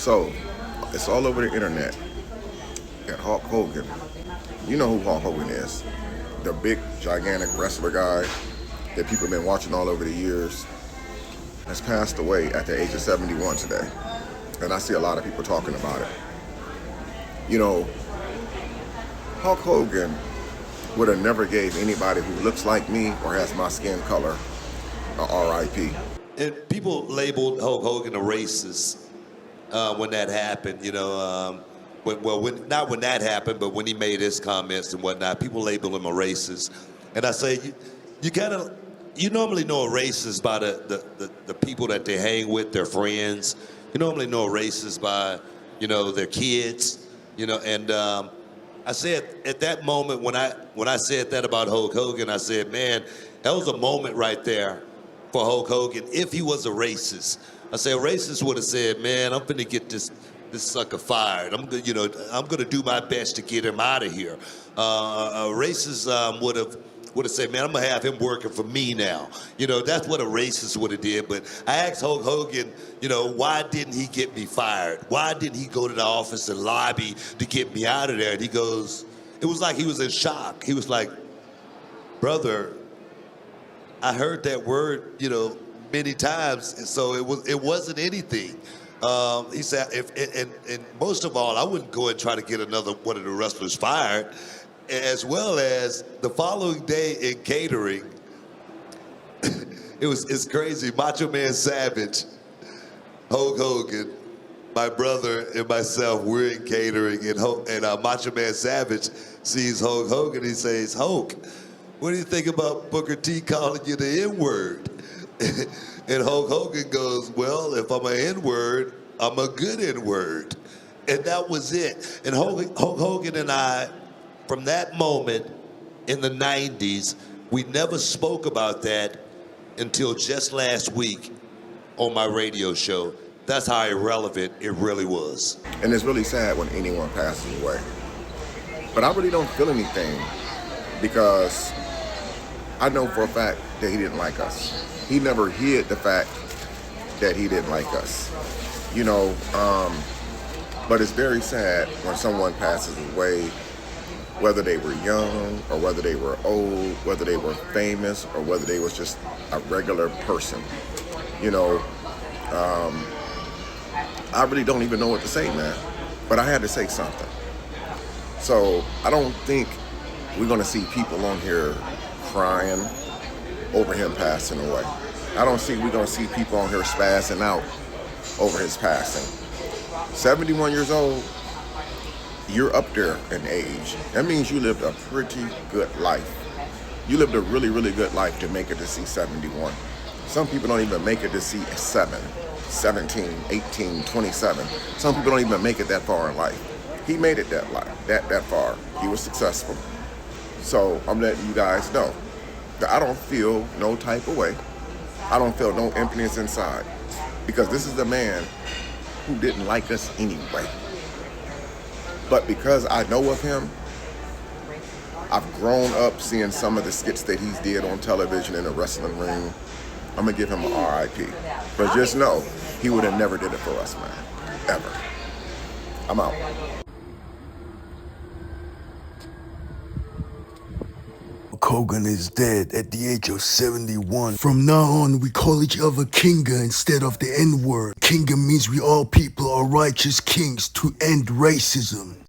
So, it's all over the internet that Hulk Hogan, you know who Hulk Hogan is, the big, gigantic wrestler guy that people have been watching all over the years, has passed away at the age of 71 today. And I see a lot of people talking about it. You know, Hulk Hogan would have never gave anybody who looks like me or has my skin color a RIP. And people labeled Hulk Hogan a racist when that happened. Not when that happened, but when he made his comments and whatnot, people label him a racist. And I say, you normally know a racist by the people that they hang with, their friends. You normally know a racist by, their kids. And I said at that moment when I said that about Hulk Hogan, I said, man, that was a moment right there for Hulk Hogan if he was a racist. I said a racist would have said, man, I'm finna get this sucker fired. I'm gonna do my best to get him out of here. A racist would have said, man, I'm gonna have him working for me now. That's what a racist would have did. But I asked Hulk Hogan, why didn't he get me fired? Why didn't he go to the office and lobby to get me out of there? And he goes, it was like he was in shock. He was like, brother, I heard that word, many times, and so it wasn't anything. He said, and most of all, I wouldn't go and try to get another one of the wrestlers fired, as well as the following day in catering. It's crazy. Macho Man Savage, Hulk Hogan, my brother and myself, we're in catering, and Macho Man Savage sees Hulk Hogan. He says, Hulk, what do you think about Booker T calling you the N-word? And Hulk Hogan goes, well, if I'm an N-word, I'm a good N-word. And that was it. And Hulk Hogan and I, from that moment in the 90s, we never spoke about that until just last week on my radio show. That's how irrelevant it really was. And it's really sad when anyone passes away. But I really don't feel anything because I know for a fact that he didn't like us. He never hid the fact that he didn't like us. But it's very sad when someone passes away, whether they were young or whether they were old, whether they were famous or whether they was just a regular person. I really don't even know what to say, man. But I had to say something. So I don't think we're gonna see people on here crying over him passing away. I don't see we're gonna see people on here spazzing out over his passing. 71 years old, you're up there in age. That means you lived a pretty good life. You lived a really, really good life to make it to see 71. Some people don't even make it to see 17, 18, 27. Some people don't even make it that far in life. He made it that far. He was successful. So I'm letting you guys know that I don't feel no type of way. I don't feel no emptiness inside because this is the man who didn't like us anyway. But because I know of him, I've grown up seeing some of the skits that he's did on television in the wrestling ring. I'm gonna give him an RIP. But just know, he would have never did it for us, man. Ever. I'm out. Hogan is dead at the age of 71. From now on, we call each other Kinga instead of the N-word. Kinga means we all people are righteous kings to end racism.